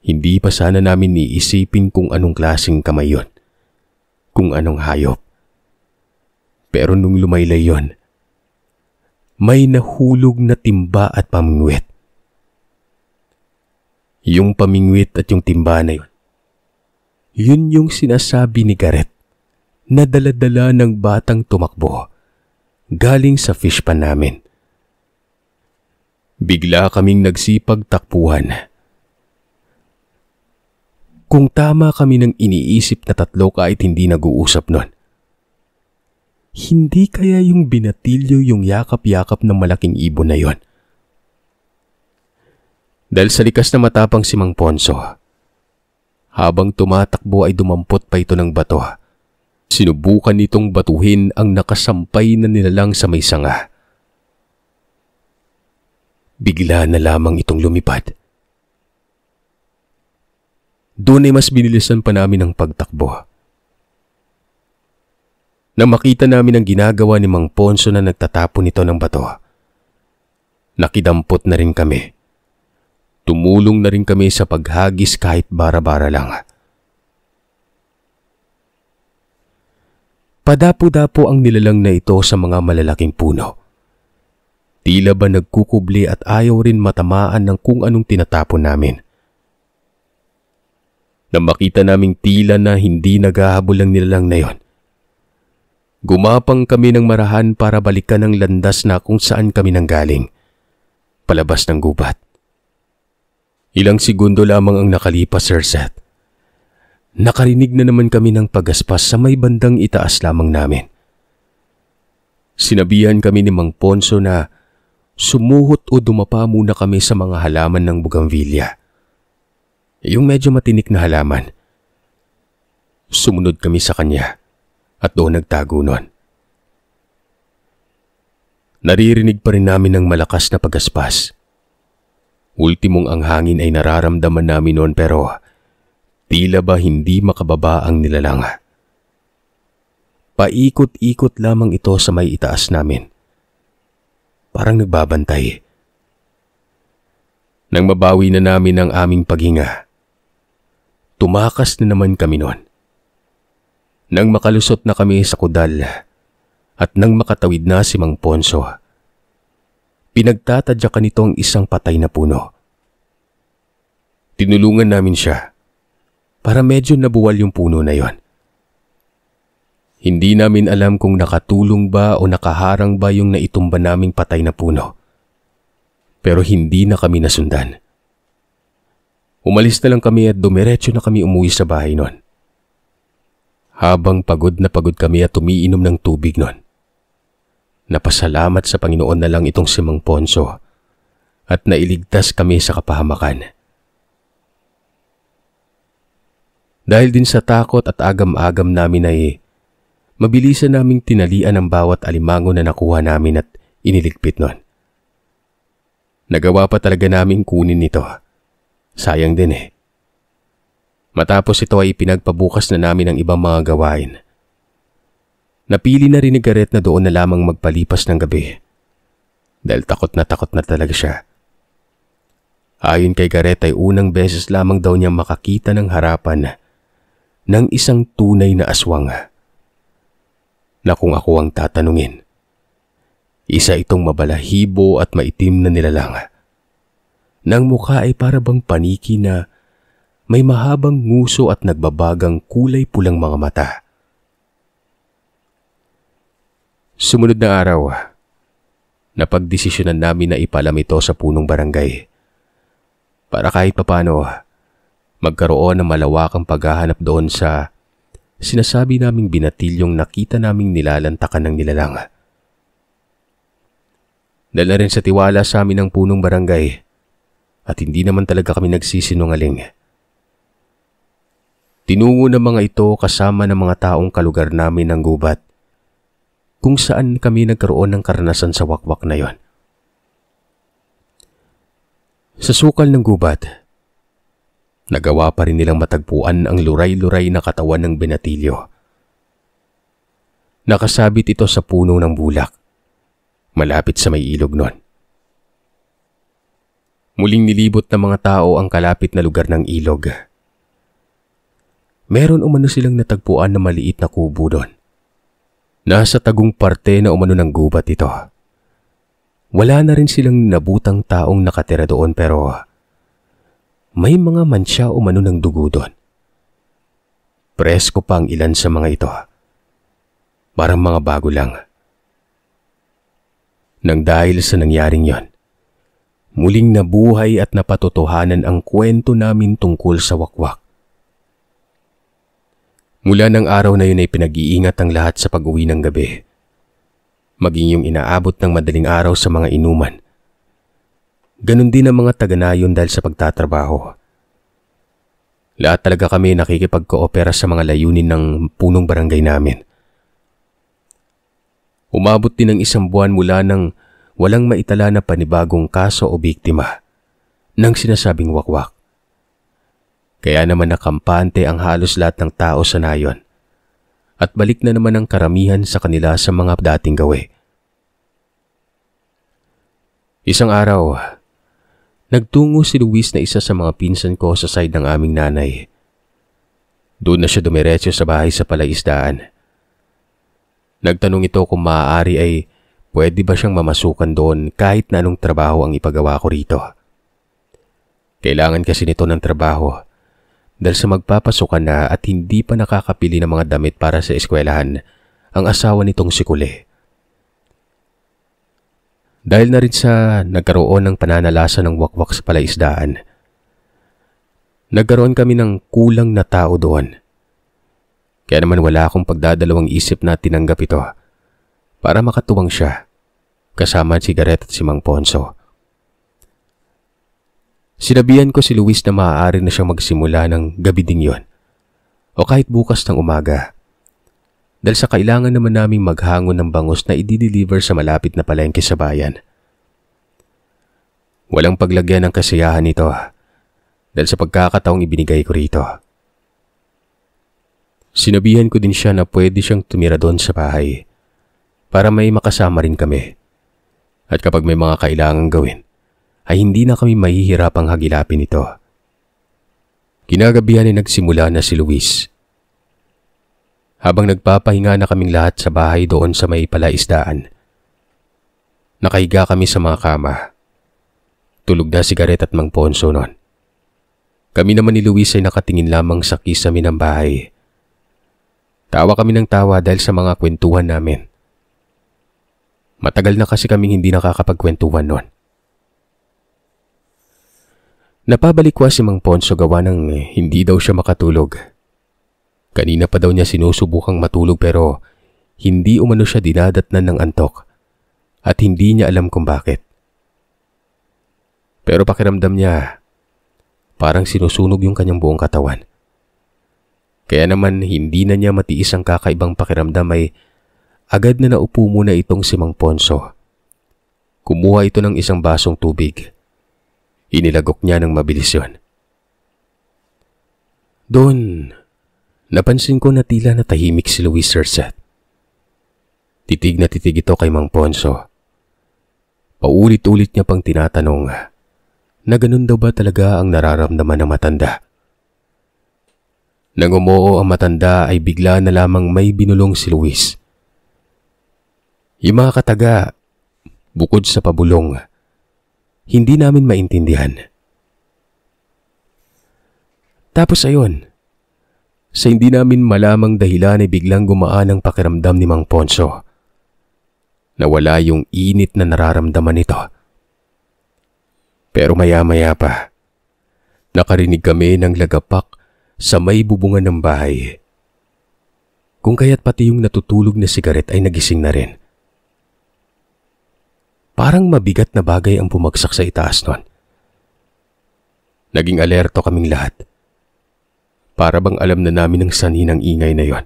Hindi pa sana namin iisipin kung anong klaseng kamay yon, kung anong hayop. Pero nung lumaylay yon, may nahulog na timba at pamingwit. Yung pamingwit at yung timba na yun yung sinasabi ni Gareth na dala-dala ng batang tumakbo galing sa fish pan namin. Bigla kaming nagsipagtakbuhan. Kung tama kami ng iniisip na tatlo kahit hindi nag-uusap nun. Hindi kaya yung binatilyo yung yakap-yakap ng malaking ibon na yon? Dahil sa likas na matapang si Mang Ponso, habang tumatakbo ay dumampot pa ito ng bato. Sinubukan nitong batuhin ang nakasampay na nilalang sa may sanga. Bigla na lamang itong lumipad. Doon ay mas binilisan pa namin ang pagtakbo. Nang makita namin ang ginagawa ni Mang Ponso na nagtatapon nito ng bato, nakidampot na rin kami. Tumulong na rin kami sa paghagis kahit bara-bara lang. Padapo-dapo ang nilalang na ito sa mga malalaking puno. Tila ba nagkukubli at ayaw rin matamaan ng kung anong tinatapon namin. Nang makita naming tila na hindi naghahabol ang nilalang na yon, gumapang kami ng marahan para balikan ang landas na kung saan kami nanggaling, palabas ng gubat. Ilang segundo lamang ang nakalipas, Sir Seth. Nakarinig na naman kami ng pagaspas sa may bandang itaas lamang namin. Sinabihan kami ni Mang Ponso na sumuhot o dumapa muna kami sa mga halaman ng bougainvillea. Yung medyo matinik na halaman. Sumunod kami sa kanya at doon nagtago nun. Naririnig pa rin namin ng malakas na pagaspas. Ultimong ang hangin ay nararamdaman namin noon pero tila ba hindi makababa ang nilalang. Paikot-ikot lamang ito sa may itaas namin. Parang nagbabantay. Nang mabawi na namin ang aming paghinga, tumakas na naman kami noon. Nang makalusot na kami sa kudal at nang makatawid na si Mang Ponso, pinagtatadyakan nito ang isang patay na puno. Tinulungan namin siya para medyo nabuwal yung puno na yon. Hindi namin alam kung nakatulong ba o nakaharang ba yung naitumba naming patay na puno. Pero hindi na kami nasundan. Umalis na lang kami at dumiretso na kami umuwi sa bahay nun. Habang pagod na pagod kami at umiinom ng tubig nun, napasalamat sa Panginoon na lang itong si Mang Ponso at nailigtas kami sa kapahamakan. Dahil din sa takot at agam-agam namin ay mabilisan naming tinalian ang bawat alimango na nakuha namin at iniligpit nun. Nagawa pa talaga namin kunin ito. Sayang din eh. Matapos ito ay pinagpabukas na namin ang ibang mga gawain. Napili na rin ni Gareth na doon na lamang magpalipas ng gabi. Dahil takot na talaga siya. Ayon kay Gareth ay unang beses lamang daw niya makakita ng harapan ng isang tunay na aswang. Na kung ako ang tatanungin, isa itong mabalahibo at maitim na nilalang. Nang mukha ay para bang paniki na may mahabang nguso at nagbabagang kulay pulang mga mata. Sumunod na araw, napagdesisyonan namin na ipalam ito sa punong barangay para kahit papano magkaroon ng malawakang paghahanap doon sa sinasabi naming binatilyong nakita naming nilalantakan ng nilalang. Dahil na rin sa tiwala sa amin ng punong barangay at hindi naman talaga kami nagsisinungaling. Tinungo ng mga ito kasama ng mga taong kalugar namin ng gubat kung saan kami nagkaroon ng karanasan sa wakwak na yon. Sa sukal ng gubat, nagawa pa rin nilang matagpuan ang luray-luray na katawan ng binatilyo. Nakasabit ito sa puno ng bulak, malapit sa may ilog nun. Muling nilibot ng mga tao ang kalapit na lugar ng ilog. Meron umano silang natagpuan na maliit na kubo doon. Nasa tagong parte na umano ng gubat ito. Wala na rin silang nabutang taong nakatira doon pero may mga mansya umano ng dugo doon. Presko pa ang ilan sa mga ito. Parang mga bago lang. Nang dahil sa nangyaring yon, muling nabuhay at napatotohanan ang kwento namin tungkol sa wakwak. Mula ng araw na yun ay pinag-iingat ang lahat sa pag-uwi ng gabi. Maging yung inaabot ng madaling araw sa mga inuman. Ganon din ang mga taga-nayon dahil sa pagtatrabaho. Lahat talaga kami nakikipag-koopera sa mga layunin ng punong barangay namin. Umabot din ng 1 buwan mula nang walang maitala na panibagong kaso o biktima ng sinasabing wakwak. Kaya naman nakampante ang halos lahat ng tao sa nayon at balik na naman ang karamihan sa kanila sa mga dating gawi. Isang araw, nagtungo si Luis na isa sa mga pinsan ko sa side ng aming nanay. Doon na siya dumiretso sa bahay sa palaisdaan. Nagtanong ito kung maaari ay pwede ba siyang mamasukan doon kahit na anong trabaho ang ipagawa ko rito. Kailangan kasi nito ng trabaho dahil sa magpapasukan na at hindi pa nakakapili ng mga damit para sa eskwelahan ang asawa nitong si Kule. Dahil na rin sa nagkaroon ng pananalasa ng wakwak sa palaisdaan, nagkaroon kami ng kulang na tao doon. Kaya naman wala akong pagdadalawang isip na tinanggap ito para makatuwang siya kasama si Gareth at si Mang Ponso. Sinabihan ko si Luis na maaari na siyang magsimula ng gabi ding yon o kahit bukas ng umaga dahil sa kailangan naman naming maghangon ng bangus na i-deliver sa malapit na palengke sa bayan. Walang paglagyan ng kasiyahan nito dahil sa pagkakataong ibinigay ko rito. Sinabihan ko din siya na pwede siyang tumira doon sa bahay para may makasama rin kami at kapag may mga kailangang gawin ay hindi na kami mahihirapang hagilapin ito. Kinagabihan ay nagsimula na si Luis. Habang nagpapahinga na kaming lahat sa bahay doon sa may palaisdaan, nakahiga kami sa mga kama. Tulog na si Gareth at Mang Ponso noon. Kami naman ni Luis ay nakatingin lamang sa kisame ng bahay. Tawa kami ng tawa dahil sa mga kwentuhan namin. Matagal na kasi kaming hindi nakakapagkwentuhan noon. Napabalikwa si Mang Ponso gawa ng hindi daw siya makatulog. Kanina pa daw niya sinusubukang matulog pero hindi umano siya dinadatnan ng antok at hindi niya alam kung bakit. Pero pakiramdam niya parang sinusunog yung kanyang buong katawan. Kaya naman hindi na niya matiis ang kakaibang pakiramdam ay agad na naupo muna itong si Mang Ponso. Kumuha ito ng isang basong tubig. Inilagok niya ng mabilis yon. Doon, napansin ko na tila na tahimik si Luis Cersett. Titig na titig ito kay Mang Ponso. Paulit-ulit niya pang tinatanong na ganun daw ba talaga ang nararamdaman ng matanda. Nang umuo ang matanda ay bigla na lamang may binulong si Luis. Yung mga kataga, bukod sa pabulong, hindi namin maintindihan. Tapos ayun, sa hindi namin malamang dahilan ay biglang gumaan ang pakiramdam ni Mang Ponso. Nawala yung init na nararamdaman nito. Pero maya-maya pa, nakarinig kami ng lagapak sa may bubungan ng bahay. Kung kaya't pati yung natutulog na sigaret ay nagising na rin. Parang mabigat na bagay ang bumagsak sa itaas nun. Naging alerto kaming lahat. Para bang alam na namin ang sanhi ng ingay na yon.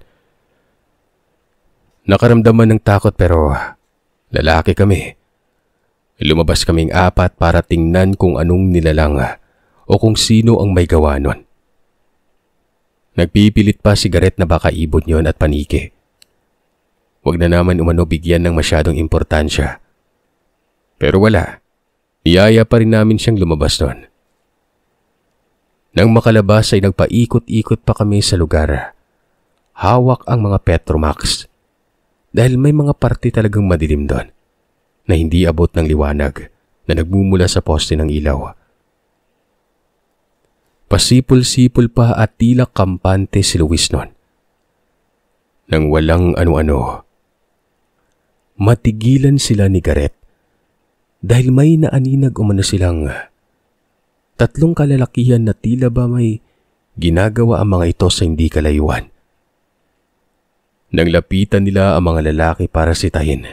Nakaramdaman ng takot pero lalaki kami. Lumabas kaming apat para tingnan kung anong nilalang o kung sino ang may gawa nun. Nagpipilit pa si Garrett na baka ibon yon at paniki. Huwag na naman umano bigyan ng masyadong importansya. Pero wala, niyaya pa rin namin siyang lumabas nun. Nang makalabas ay nagpaikot-ikot pa kami sa lugar. Hawak ang mga Petromax dahil may mga parte talagang madilim doon na hindi abot ng liwanag na nagmumula sa poste ng ilaw. Pasipol-sipol pa at tila kampante si Luis noon. Nang walang ano-ano, matigilan sila ni Garrett dahil may naaninag umano silang tatlong kalalakihan na tila ba may ginagawa ang mga ito sa hindi kalayuan. Nang lapitan nila ang mga lalaki para sitahin,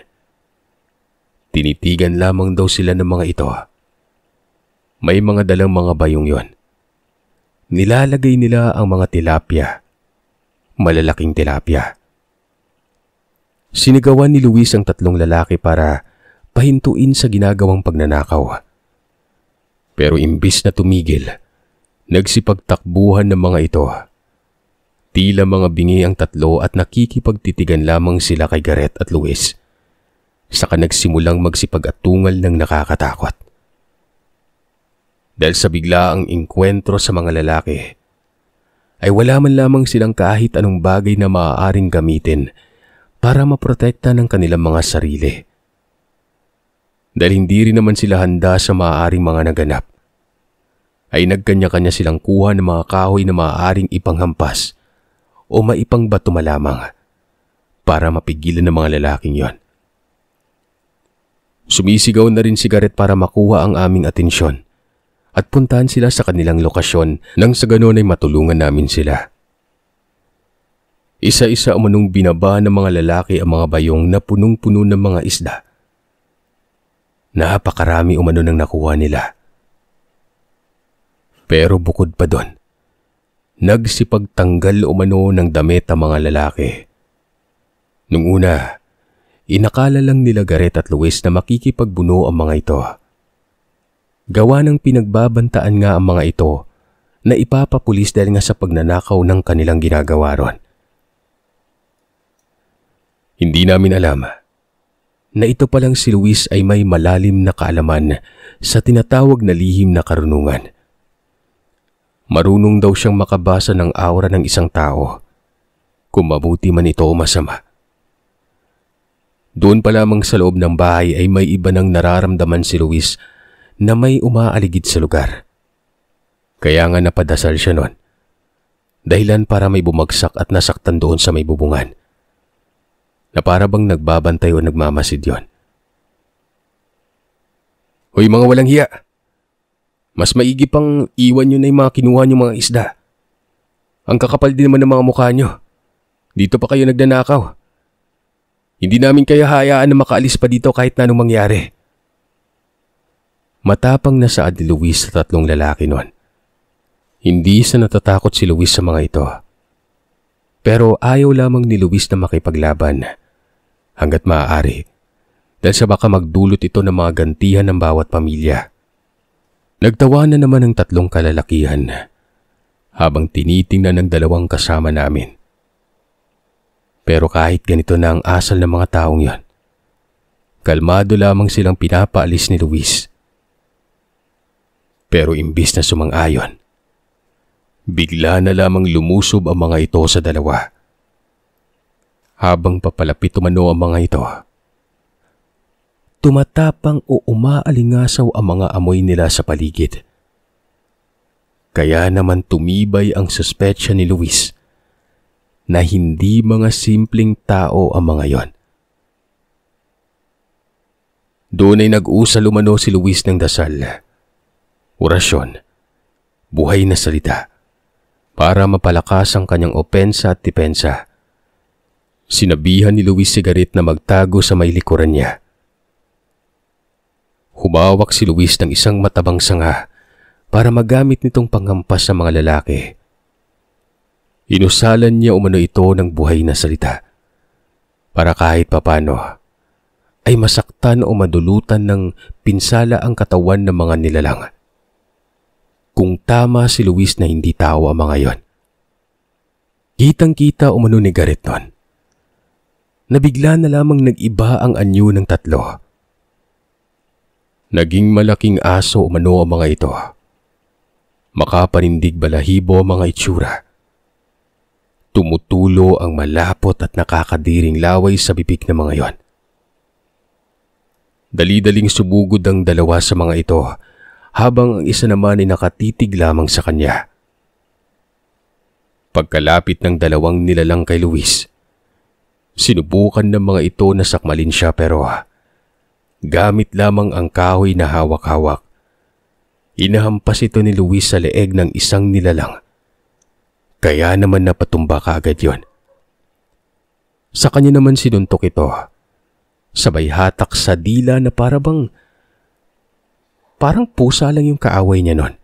tinitigan lamang daw sila ng mga ito. May mga dalang mga bayong yon. Nilalagay nila ang mga tilapia, malalaking tilapia. Sinigawan ni Luis ang tatlong lalaki para pahintuin sa ginagawang pagnanakaw. Pero imbis na tumigil, nagsipagtakbuhan ng mga ito. Tila mga bingi ang tatlo at nakikipagtitigan lamang sila kay Garrett at Luis. Saka nagsimulang magsipag-atungal ng nakakatakot. Dahil sa biglaang engkwentro sa mga lalaki, ay wala man lamang silang kahit anong bagay na maaaring gamitin para maprotekta ng kanilang mga sarili. Dahil hindi rin naman sila handa sa maaaring mga naganap, ay nagkanya-kanya silang kuha ng mga kahoy na maaaring ipanghampas o maipang bato malamang para mapigilan ng mga lalaking yon. Sumisigaw na rin si Garrett para makuha ang aming atensyon at puntahan sila sa kanilang lokasyon nang sa ganon ay matulungan namin sila. Isa-isa umanong binaba ng mga lalaki ang mga bayong na punong-puno ng mga isda. Napakarami umano ng nakuha nila. Pero bukod pa doon, nagsipagtanggal umano ng damit ang mga lalaki. Nung una, inakala lang nila Garrett at Luis na makikipagbuno ang mga ito. Gawa ng pinagbabantaan nga ang mga ito na ipapapulis dahil nga sa pagnanakaw ng kanilang ginagawa ron. Hindi namin alam na ito palang si Luis ay may malalim na kaalaman sa tinatawag na lihim na karunungan. Marunong daw siyang makabasa ng aura ng isang tao, kung mabuti man ito o masama. Doon pa lamang sa loob ng bahay ay may iba nang nararamdaman si Luis na may umaaligid sa lugar. Kaya nga napadasal siya noon, dahilan para may bumagsak at nasaktan doon sa may bubungan, na para bang nagbabantay o nagmamasid yon. Hoy mga walang hiya! Mas maigi pang iwan nyo na yung mga kinuha nyo mga isda. Ang kakapal din naman ng mga mukha nyo. Dito pa kayo nagdanakaw. Hindi namin kayo hayaan na makaalis pa dito kahit na anong mangyari. Matapang na saad ni Luis sa tatlong lalaki noon. Hindi sa natatakot si Luis sa mga ito. Pero ayaw lamang ni Luis na makipaglaban hanggat maaari dahil sa baka magdulot ito ng mga gantihan ng bawat pamilya. Nagtawanan naman ng tatlong kalalakihan habang tinitingnan ng dalawang kasama namin. Pero kahit ganito na ang asal ng mga taong yon, kalmado lamang silang pinapaalis ni Luis. Pero imbis na sumang-ayon, bigla na lamang lumusob ang mga ito sa dalawa. Habang papalapit umano ang mga ito, tumatapang o umaalingasaw ang mga amoy nila sa paligid. Kaya naman tumibay ang suspetsya ni Luis na hindi mga simpleng tao ang mga yon. Doon ay nag-usal umano si Luis ng dasal, orasyon, buhay na salita, para mapalakas ang kanyang opensa at depensa. Sinabihan ni Luis si Garrett na magtago sa may likuran niya. Humawak si Luis ng isang matabang sanga para magamit nitong panghampas sa mga lalaki. Inusalan niya umano ito ng buhay na salita para kahit papano ay masaktan o madulutan ng pinsala ang katawan ng mga nilalang. Kung tama si Luis na hindi tao ang mga yon. Kitang-kita umano ni Garrett nun. Nabigla na lamang nag-iba ang anyo ng tatlo. Naging malaking aso umano ang mga ito. Makapanindig balahibo ang mga itsura. Tumutulo ang malapot at nakakadiring laway sa bibig ng mga yon. Dali-daling subugod ang dalawa sa mga ito habang ang isa naman ay nakatitig lamang sa kanya. Pagkalapit ng dalawang nilalang kay Luis, sinubukan ng mga ito na sakmalin siya pero gamit lamang ang kahoy na hawak-hawak. Inahampas ito ni Luis sa leeg ng isang nilalang. Kaya naman napatumba kaagad yon. Sa kanya naman sinuntok ito. Sabay hatak sa dila na parang pusa lang yung kaaway niya nun.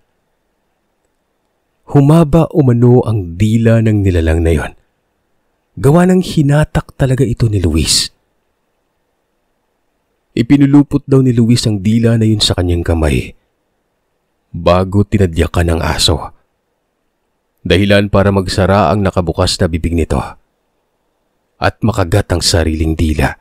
Humaba umano ang dila ng nilalang na yon. Gawa ng hinatak talaga ito ni Luis. Ipinulupot daw ni Luis ang dila na yun sa kanyang kamay bago tinadyakan ng aso. Dahilan para magsara ang nakabukas na bibig nito at makagat ang sariling dila.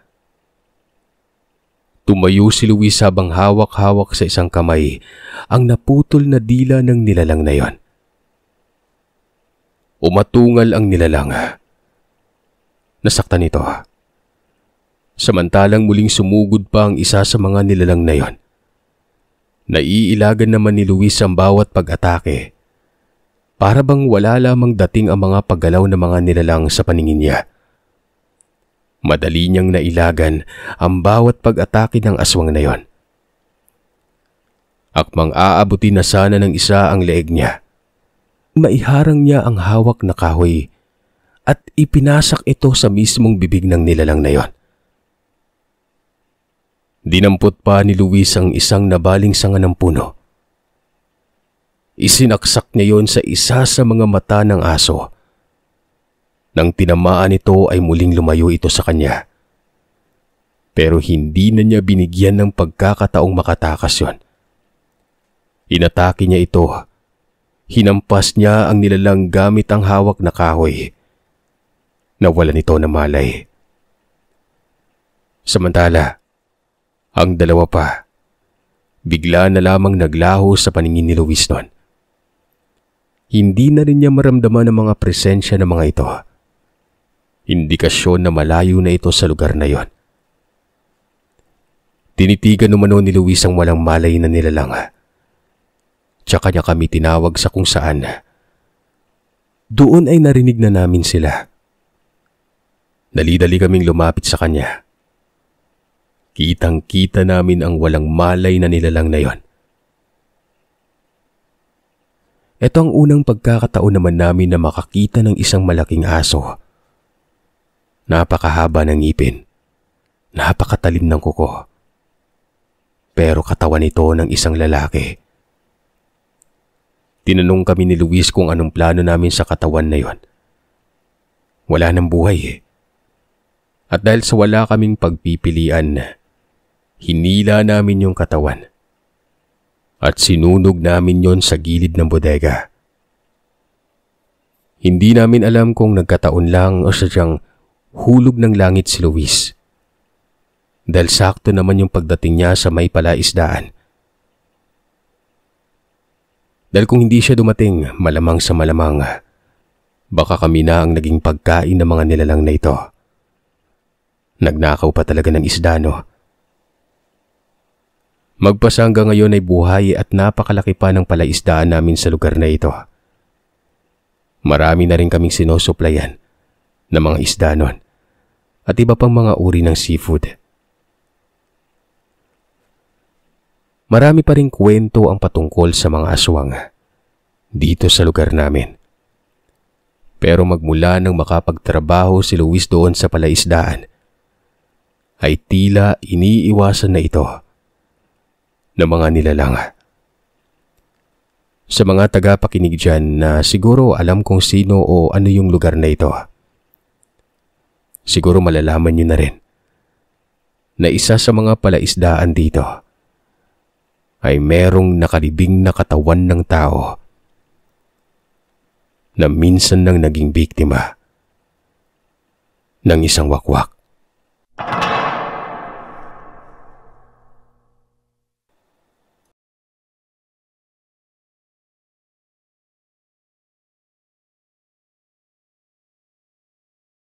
Tumayo si Luis habang hawak-hawak sa isang kamay ang naputol na dila ng nilalang na yon. Umatungal ang nilalang. Nasaktan ito. Samantalang muling sumugod pa ang isa sa mga nilalang na yon. Naiilagan naman ni Luis ang bawat pag-atake. Para bang wala lamang dating ang mga paggalaw ng mga nilalang sa paningin niya. Madali niyang nailagan ang bawat pag-atake ng aswang na yon. Akmang aabutin na sana ng isa ang leeg niya. Maiharang niya ang hawak na kahoy at ipinasak ito sa mismong bibig ng nilalang na yon. Dinampot pa ni Luis ang isang nabaling sanga ng puno. Isinaksak niya yon sa isa sa mga mata ng aso. Nang tinamaan ito ay muling lumayo ito sa kanya. Pero hindi na niya binigyan ng pagkakataong makatakas yon. Inatake niya ito. Hinampas niya ang nilalang gamit ang hawak na kahoy. Nawalan ito ng malay. Samantala, ang dalawa pa, bigla na lamang naglaho sa paningin ni Luis noon. Hindi na rin niya maramdaman ang mga presensya ng mga ito. Indikasyon na malayo na ito sa lugar na yon. Tinitigan umano ni Luis ang walang malay na nilalang. Tsaka niya kami tinawag sa kung saan. Doon ay narinig na namin sila. Dali-dali kaming lumapit sa kanya. Kitang-kita namin ang walang malay na nilalang na yon. Ito ang unang pagkakataon naman namin na makakita ng isang malaking aso. Napakahaba ng ngipin. Napakatalim ng kuko. Pero katawan ito ng isang lalaki. Tinanong kami ni Luis kung anong plano namin sa katawan na yon. Wala nang buhay eh. At dahil sa wala kaming pagpipilian, hinila namin yung katawan. At sinunog namin yon sa gilid ng bodega. Hindi namin alam kung nagkataon lang o sadyang hulog ng langit si Luis. Dahil sakto naman yung pagdating niya sa may palaisdaan. Dahil kung hindi siya dumating, malamang sa malamang, baka kami na ang naging pagkain ng mga nilalang na ito. Nagnakaw pa talaga ng isda, no? Magpasa hanggang ngayon ay buhay at napakalaki pa ng palaisdaan namin sa lugar na ito. Marami na rin kaming sinusuplayan ng mga isda nun at iba pang mga uri ng seafood. Marami pa rin kwento ang patungkol sa mga aswang dito sa lugar namin. Pero magmula nang makapagtrabaho si Luis doon sa palaisdaan, ay tila iniiwasan na ito ng mga nilalang. Sa mga tagapakinig dyan na siguro alam kung sino o ano yung lugar na ito, siguro malalaman nyo na rin na isa sa mga palaisdaan dito ay merong nakalibing na katawan ng tao na minsan nang naging biktima ng isang wakwak.